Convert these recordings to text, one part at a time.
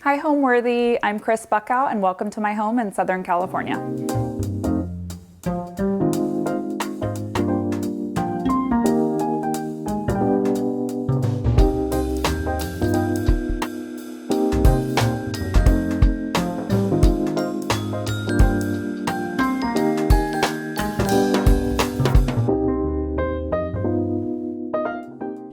Hi Homeworthy, I'm Kristen Buckhout and welcome to my home in Southern California.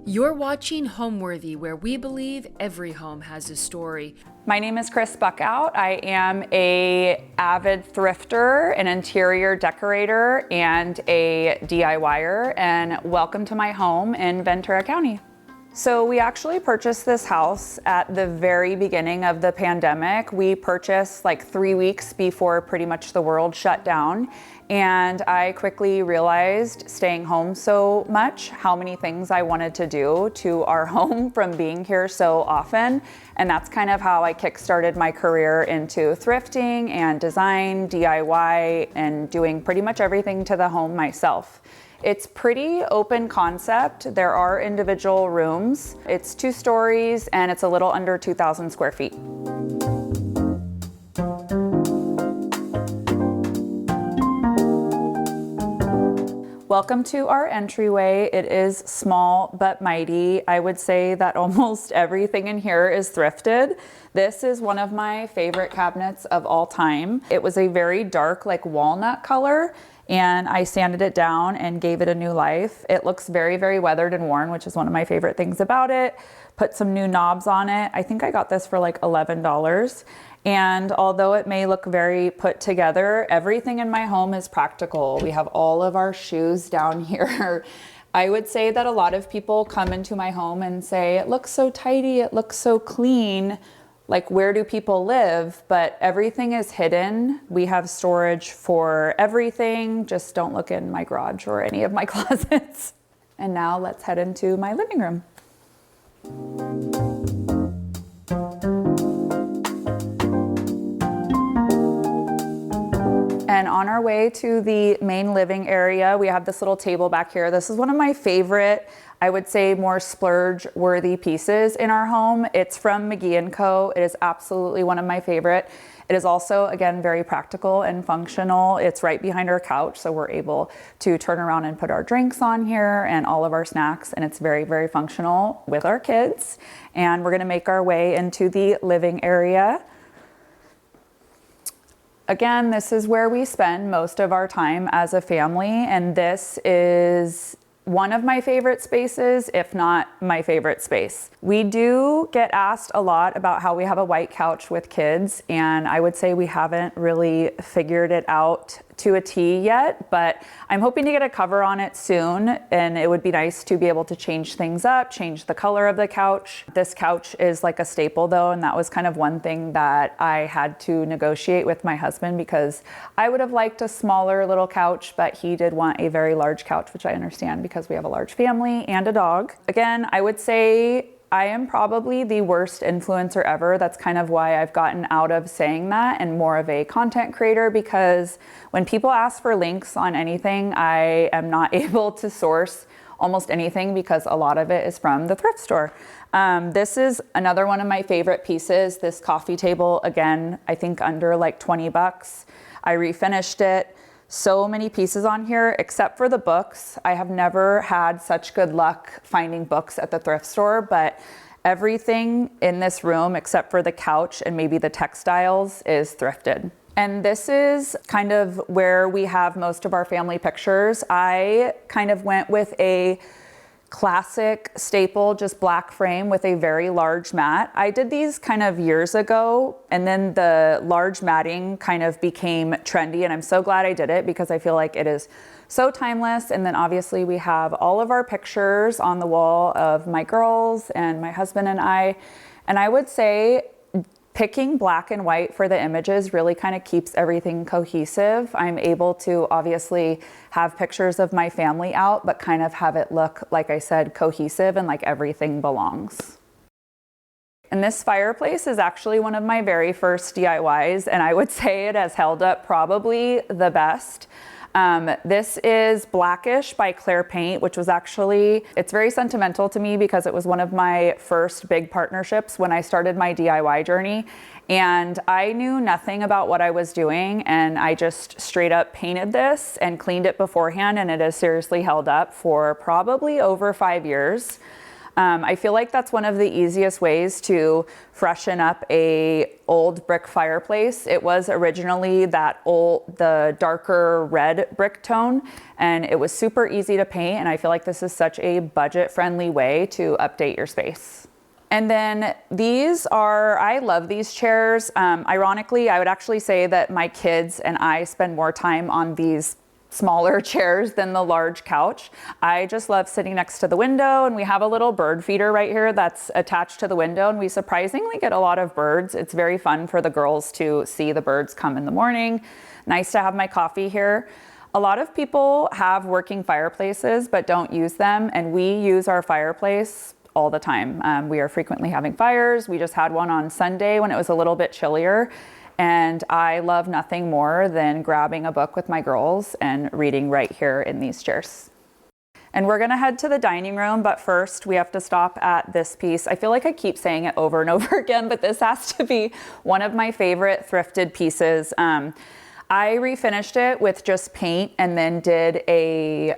You're watching Homeworthy, where we believe every home has a story. My name is Kristen Buckhout. I am an avid thrifter, an interior decorator, and a DIYer, and welcome to my home in Ventura County. So we actually purchased this house at the very beginning of the pandemic. We purchased like 3 weeks before pretty much the world shut down. And I quickly realized, staying home so much, how many things I wanted to do to our home from being here so often. And that's kind of how I kickstarted my career into thrifting and design, DIY, and doing pretty much everything to the home myself. It's pretty open concept. There are individual rooms. It's 2 stories and it's a little under 2,000 square feet. Welcome to our entryway. It is small but mighty. I would say that almost everything in here is thrifted. This is one of my favorite cabinets of all time. It was a very dark, like walnut color, and I sanded it down and gave it a new life. It looks very, very weathered and worn, which is one of my favorite things about it. Put some new knobs on it. I think I got this for like $11. And although it may look very put together, everything in my home is practical. We have all of our shoes down here. I would say that a lot of people come into my home and say, it looks so tidy, it looks so clean. Like, where do people live? But everything is hidden. We have storage for everything. Just don't look in my garage or any of my closets. And now let's head into my living room. And on our way to the main living area, we have this little table back here. This is one of my favorite, I would say, more splurge-worthy pieces in our home. It's from McGee & Co. It is absolutely one of my favorite. It is also, again, very practical and functional. It's right behind our couch, so we're able to turn around and put our drinks on here and all of our snacks, and it's very, very functional with our kids. And we're gonna make our way into the living area. Again, this is where we spend most of our time as a family, and this is one of my favorite spaces, if not my favorite space. We do get asked a lot about how we have a white couch with kids, and I would say we haven't really figured it out to a T yet, but I'm hoping to get a cover on it soon, and it would be nice to be able to change things up, change the color of the couch. This couch is like a staple though, and that was kind of one thing that I had to negotiate with my husband, because I would have liked a smaller little couch, but he did want a very large couch, which I understand because we have a large family and a dog. Again, I would say I am probably the worst influencer ever. That's kind of why I've gotten out of saying that and more of a content creator, because when people ask for links on anything, I am not able to source almost anything because a lot of it is from the thrift store. This is another one of my favorite pieces. This coffee table, again, I think under like 20 bucks. I refinished it. So many pieces on here, except for the books. I have never had such good luck finding books at the thrift store, but everything in this room, except for the couch and maybe the textiles, is thrifted. And this is kind of where we have most of our family pictures. I kind of went with a classic staple, just black frame with a very large mat. I did these kind of years ago, and then the large matting kind of became trendy, and I'm so glad I did it because I feel like it is so timeless. And then obviously we have all of our pictures on the wall of my girls and my husband and I would say picking black and white for the images really kind of keeps everything cohesive. I'm able to obviously have pictures of my family out, but kind of have it look, like I said, cohesive and like everything belongs. And this fireplace is actually one of my very first DIYs, and I would say it has held up probably the best. This is Blackish by Claire Paint, which was actually, it's very sentimental to me because it was one of my first big partnerships when I started my DIY journey. And I knew nothing about what I was doing, and I just straight up painted this and cleaned it beforehand, and it has seriously held up for probably over 5 years. I feel like that's one of the easiest ways to freshen up a old brick fireplace. It was originally the darker red brick tone, and it was super easy to paint, and I feel like this is such a budget-friendly way to update your space. And then I love these chairs. Ironically, I would actually say that my kids and I spend more time on these smaller chairs than the large couch. I just love sitting next to the window, and we have a little bird feeder right here that's attached to the window, and we surprisingly get a lot of birds. It's very fun for the girls to see the birds come in the morning. Nice to have my coffee here. A lot of people have working fireplaces but don't use them, and we use our fireplace all the time. We are frequently having fires. We just had one on Sunday when it was a little bit chillier. And I love nothing more than grabbing a book with my girls and reading right here in these chairs. And we're gonna head to the dining room, but first we have to stop at this piece. I feel like I keep saying it over and over again, but this has to be one of my favorite thrifted pieces. I refinished it with just paint and then did a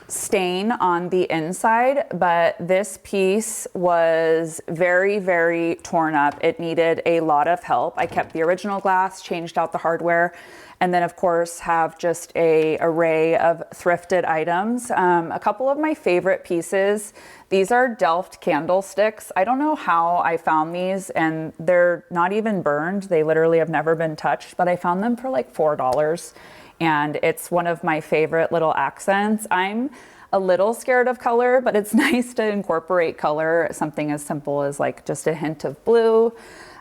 stain on the inside, but this piece was very, very torn up. It needed a lot of help. I kept the original glass, changed out the hardware, and then of course have just an array of thrifted items. A couple of my favorite pieces, these are Delft candlesticks. I don't know how I found these, and they're not even burned. They literally have never been touched, but I found them for like $4. And it's one of my favorite little accents. I'm a little scared of color, but it's nice to incorporate color, something as simple as like just a hint of blue.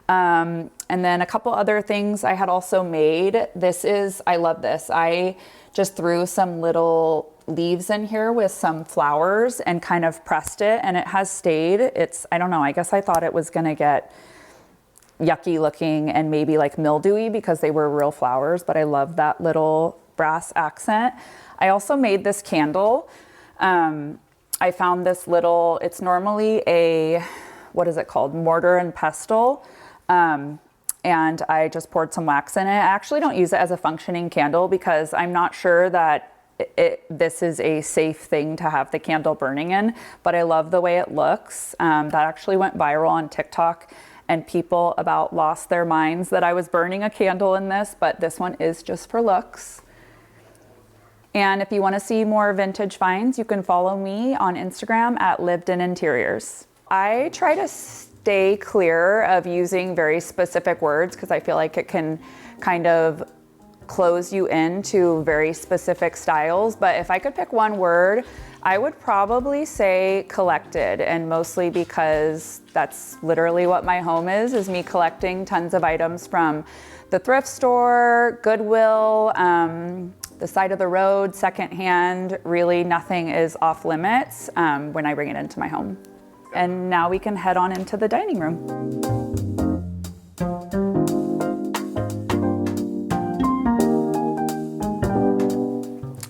And then a couple other things I had also made. I love this. I just threw some little leaves in here with some flowers and kind of pressed it, and it has stayed. I don't know, I guess I thought it was gonna get yucky looking and maybe like mildewy because they were real flowers, but I love that little brass accent. I also made this candle. I found this little, it's normally what is it called? Mortar and pestle. And I just poured some wax in it. I actually don't use it as a functioning candle because I'm not sure that this is a safe thing to have the candle burning in, but I love the way it looks. That actually went viral on TikTok, and people about lost their minds that I was burning a candle in this, but this one is just for looks. And if you want to see more vintage finds, you can follow me on Instagram at Lived in Interiors. I try to stay clear of using very specific words because I feel like it can kind of close you into very specific styles. But if I could pick one word, I would probably say collected, and mostly because that's literally what my home is me collecting tons of items from the thrift store, Goodwill, the side of the road, secondhand. Really nothing is off limits when I bring it into my home. And now we can head on into the dining room.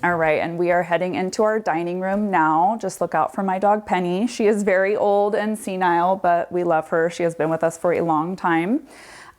All right, and we are heading into our dining room now. Just look out for my dog Penny. She is very old and senile, but we love her. She has been with us for a long time.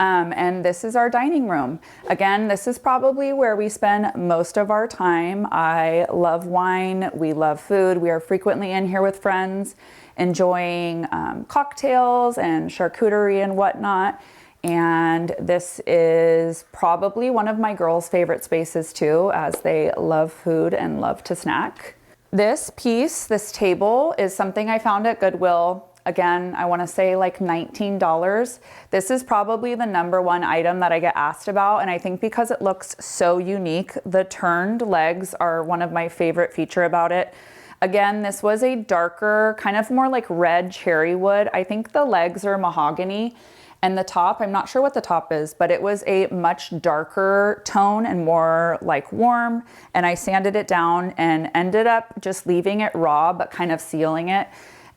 And this is our dining room. Again, this is probably where we spend most of our time. I love wine, we love food. We are frequently in here with friends, enjoying cocktails and charcuterie and whatnot. And this is probably one of my girls' favorite spaces too, as they love food and love to snack. This piece, this table, is something I found at Goodwill. Again, I want to say like $19. This is probably the #1 item that I get asked about, and I think because it looks so unique, the turned legs are one of my favorite feature about it. Again, this was a darker, kind of more like red cherry wood. I think the legs are mahogany. And the top, I'm not sure what the top is, but it was a much darker tone and more like warm. And I sanded it down and ended up just leaving it raw, but kind of sealing it.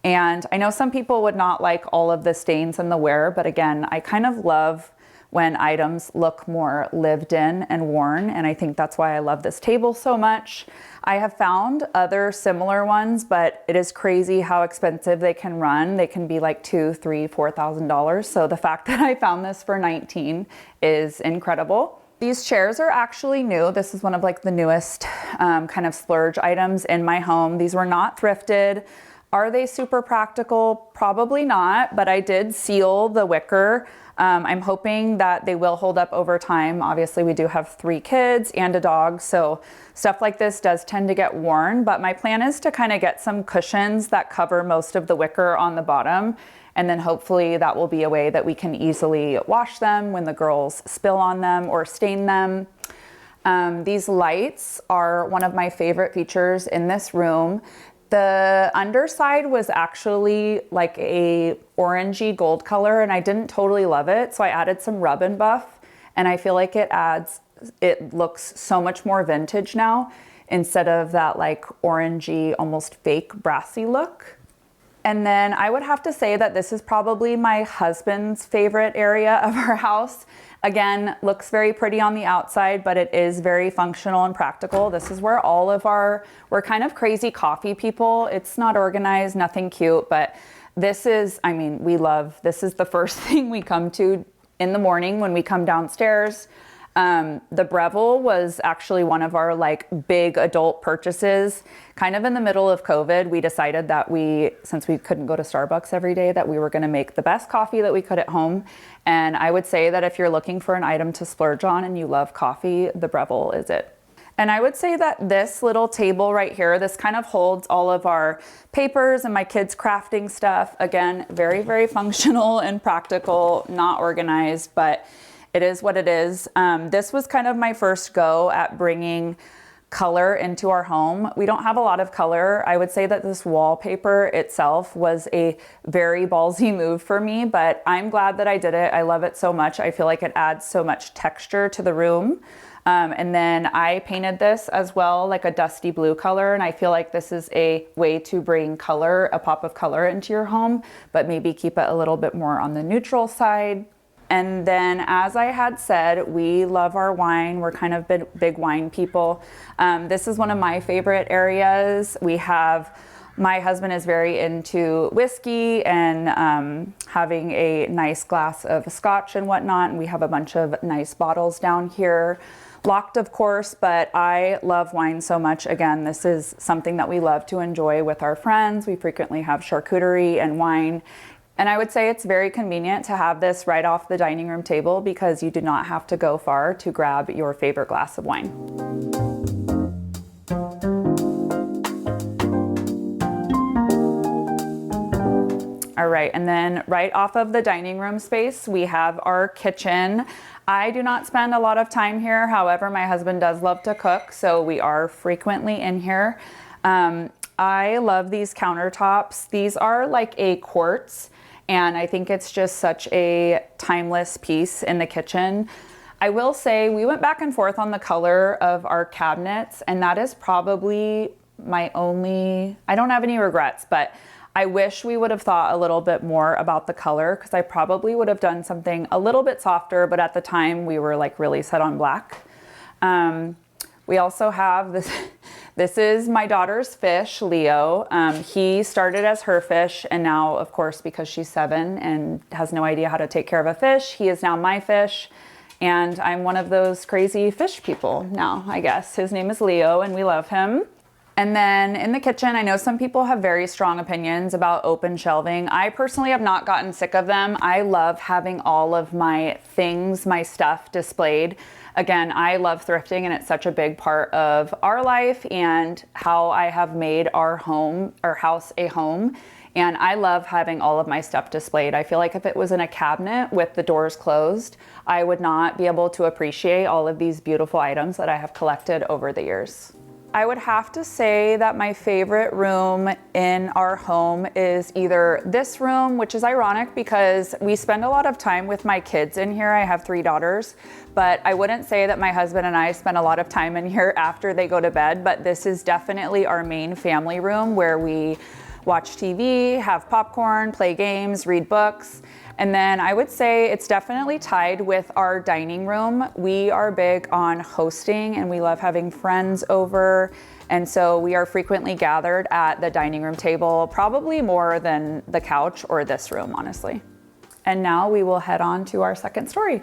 And I know some people would not like all of the stains in the wear, but again, I kind of love when items look more lived in and worn. And I think that's why I love this table so much. I have found other similar ones, but it is crazy how expensive they can run. They can be like $2,000, $3,000, $4,000. So the fact that I found this for $19 is incredible. These chairs are actually new. This is one of like the newest kind of splurge items in my home. These were not thrifted. Are they super practical? Probably not, but I did seal the wicker. I'm hoping that they will hold up over time. Obviously, we do have 3 kids and a dog, so stuff like this does tend to get worn, but my plan is to kind of get some cushions that cover most of the wicker on the bottom, and then hopefully that will be a way that we can easily wash them when the girls spill on them or stain them. These lights are one of my favorite features in this room. The underside was actually like a orangey gold color, and I didn't totally love it, so I added some rub and buff, and I feel like it looks so much more vintage now instead of that like orangey, almost fake brassy look. And then I would have to say that this is probably my husband's favorite area of our house. Again, looks very pretty on the outside, but it is very functional and practical. This is where we're kind of crazy coffee people. It's not organized, nothing cute, but this is the first thing we come to in the morning when we come downstairs. The Breville was actually one of our like big adult purchases. Kind of in the middle of COVID, we decided that since we couldn't go to Starbucks every day, that we were gonna make the best coffee that we could at home. And I would say that if you're looking for an item to splurge on and you love coffee, the Breville is it. And I would say that this little table right here, this kind of holds all of our papers and my kids' crafting stuff. Again, very, very functional and practical, not organized, but it is what it is. This was kind of my first go at bringing color into our home. We don't have a lot of color. I would say that this wallpaper itself was a very ballsy move for me, but I'm glad that I did it. I love it so much. I feel like it adds so much texture to the room. And then I painted this as well, like a dusty blue color. And I feel like this is a way to bring color, a pop of color into your home, but maybe keep it a little bit more on the neutral side. And then, as I had said, we love our wine. We're kind of big wine people. This is one of my favorite areas. My husband is very into whiskey and having a nice glass of scotch and whatnot. And we have a bunch of nice bottles down here. Locked, of course, but I love wine so much. Again, this is something that we love to enjoy with our friends. We frequently have charcuterie and wine. And I would say it's very convenient to have this right off the dining room table because you do not have to go far to grab your favorite glass of wine. All right, and then right off of the dining room space, we have our kitchen. I do not spend a lot of time here. However, my husband does love to cook, so we are frequently in here. I love these countertops. These are like a quartz, and I think it's just such a timeless piece in the kitchen. I will say we went back and forth on the color of our cabinets, and that is probably I don't have any regrets, but I wish we would have thought a little bit more about the color because I probably would have done something a little bit softer, but at the time we were like really set on black. We also have this. This is my daughter's fish, Leo. He started as her fish, and now, of course, because she's 7 and has no idea how to take care of a fish, he is now my fish, and I'm one of those crazy fish people now, I guess. His name is Leo, and we love him. And then in the kitchen, I know some people have very strong opinions about open shelving. I personally have not gotten sick of them. I love having all of my things, my stuff displayed. Again, I love thrifting, and it's such a big part of our life and how I have made our house a home. And I love having all of my stuff displayed. I feel like if it was in a cabinet with the doors closed, I would not be able to appreciate all of these beautiful items that I have collected over the years. I would have to say that my favorite room in our home is either this room, which is ironic because we spend a lot of time with my kids in here. I have 3 daughters, but I wouldn't say that my husband and I spend a lot of time in here after they go to bed, but this is definitely our main family room where we watch TV, have popcorn, play games, read books. And then I would say it's definitely tied with our dining room. We are big on hosting and we love having friends over. And so we are frequently gathered at the dining room table, probably more than the couch or this room, honestly. And now we will head on to our second story.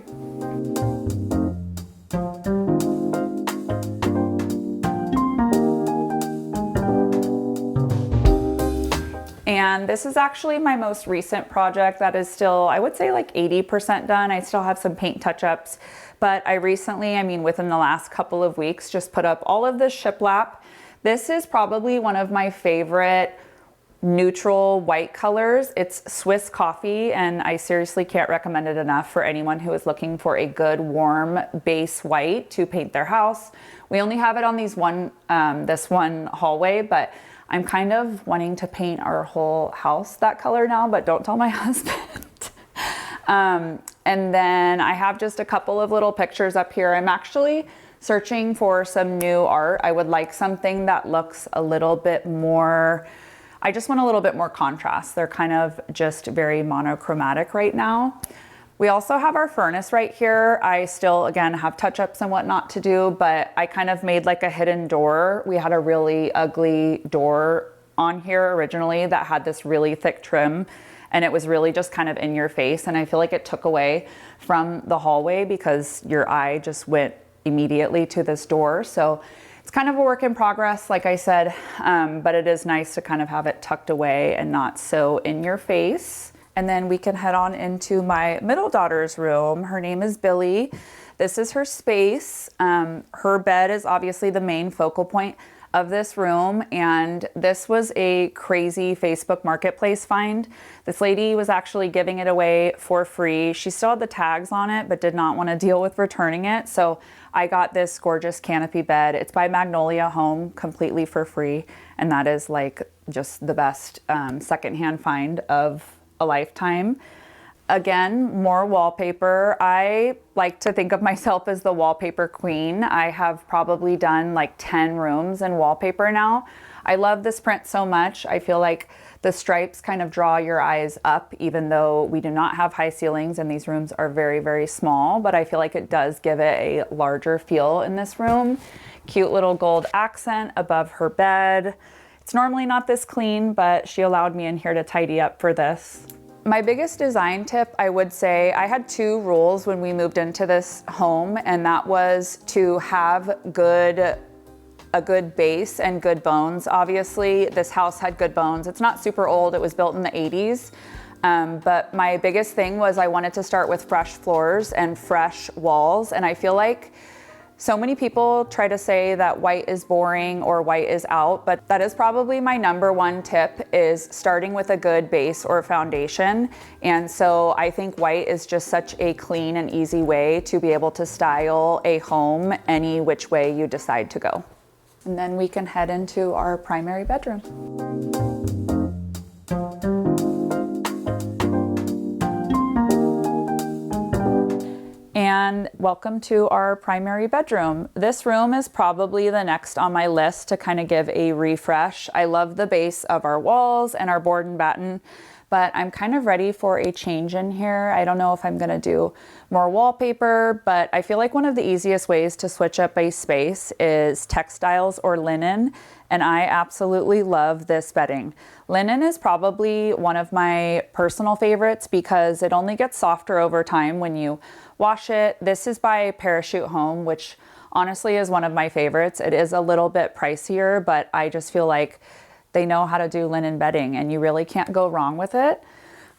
And this is actually my most recent project that is still, I would say like 80% done. I still have some paint touch-ups, but I recently, within the last couple of weeks, just put up all of this shiplap. This is probably one of my favorite neutral white colors. It's Swiss coffee, and I seriously can't recommend it enough for anyone who is looking for a good warm base white to paint their house. We only have it on this one hallway, but I'm kind of wanting to paint our whole house that color now, but don't tell my husband. And then I have just a couple of little pictures up here. I'm actually searching for some new art. I would like something that looks a little bit more, I just want a little bit more contrast. They're kind of just very monochromatic right now. We also have our furnace right here. I still, again, have touch-ups and whatnot to do, but I kind of made like a hidden door. We had a really ugly door on here originally that had this really thick trim, and it was really just kind of in your face. And I feel like it took away from the hallway because your eye just went immediately to this door. So it's kind of a work in progress, like I said, but it is nice to kind of have it tucked away and not so in your face. And then we can head on into my middle daughter's room. Her name is Billy. This is her space. Her bed is obviously the main focal point of this room. And this was a crazy Facebook Marketplace find. This lady was actually giving it away for free. She still had the tags on it, but did not want to deal with returning it. So I got this gorgeous canopy bed. It's by Magnolia Home, completely for free. And that is like just the best secondhand find of a lifetime. Again, more wallpaper. I like to think of myself as the wallpaper queen. I have probably done like 10 rooms in wallpaper now. I love this print so much. I feel like the stripes kind of draw your eyes up, even though we do not have high ceilings and these rooms are very, very small, but I feel like it does give it a larger feel in this room. Cute little gold accent above her bed. It's normally not this clean, but she allowed me in here to tidy up for this. My biggest design tip, I would say, I had two rules when we moved into this home, and that was to have a good base and good bones. Obviously, this house had good bones. It's not super old. It was built in the 80s. But my biggest thing was I wanted to start with fresh floors and fresh walls. And I feel like so many people try to say that white is boring or white is out, but that is probably my number one tip, is starting with a good base or foundation. And so I think white is just such a clean and easy way to be able to style a home any which way you decide to go. And then we can head into our primary bedroom. And welcome to our primary bedroom. This room is probably the next on my list to kind of give a refresh. I love the base of our walls and our board and batten, but I'm kind of ready for a change in here. I don't know if I'm gonna do more wallpaper, but I feel like one of the easiest ways to switch up a space is textiles or linen. And I absolutely love this bedding. Linen is probably one of my personal favorites because it only gets softer over time when you wash it. This is by Parachute Home, which honestly is one of my favorites. It is a little bit pricier, but I just feel like they know how to do linen bedding and you really can't go wrong with it.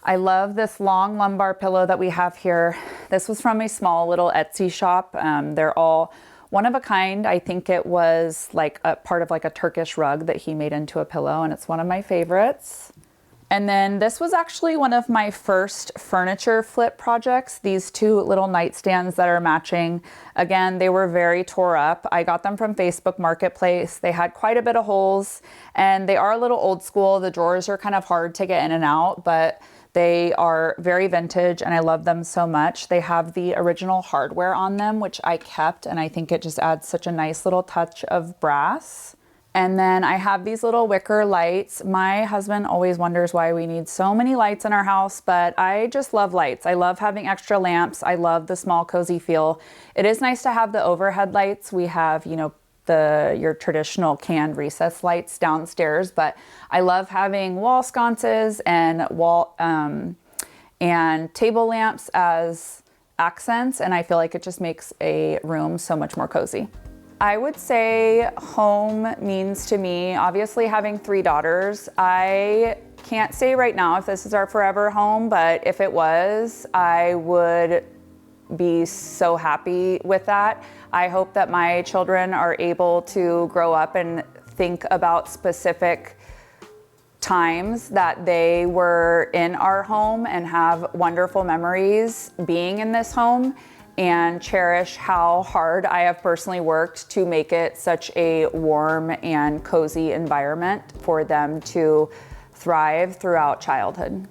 I love this long lumbar pillow that we have here. This was from a small little Etsy shop. They're all one of a kind. I think it was like a part of like a Turkish rug that he made into a pillow, and it's one of my favorites. And then this was actually one of my first furniture flip projects. These two little nightstands that are matching. Again, they were very tore up. I got them from Facebook Marketplace. They had quite a bit of holes and they are a little old school. The drawers are kind of hard to get in and out, but they are very vintage and I love them so much. They have the original hardware on them, which I kept, and I think it just adds such a nice little touch of brass. And then I have these little wicker lights. My husband always wonders why we need so many lights in our house, but I just love lights. I love having extra lamps. I love the small, cozy feel. It is nice to have the overhead lights. We have, your traditional canned recess lights downstairs, but I love having wall sconces and and table lamps as accents, and I feel like it just makes a room so much more cozy. I would say home means to me, obviously having 3 daughters, I can't say right now if this is our forever home, but if it was, I would be so happy with that. I hope that my children are able to grow up and think about specific times that they were in our home and have wonderful memories being in this home, and cherish how hard I have personally worked to make it such a warm and cozy environment for them to thrive throughout childhood.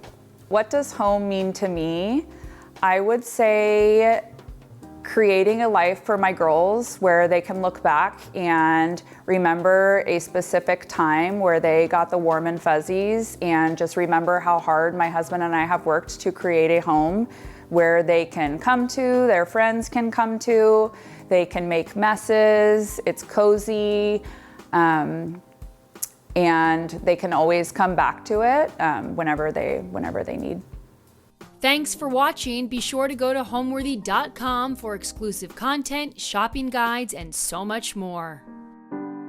What does home mean to me? I would say creating a life for my girls where they can look back and remember a specific time where they got the warm and fuzzies, and just remember how hard my husband and I have worked to create a home where they can come to, their friends can come to, they can make messes, it's cozy, and they can always come back to it whenever they need. Thanks for watching. Be sure to go to homeworthy.com for exclusive content, shopping guides, and so much more.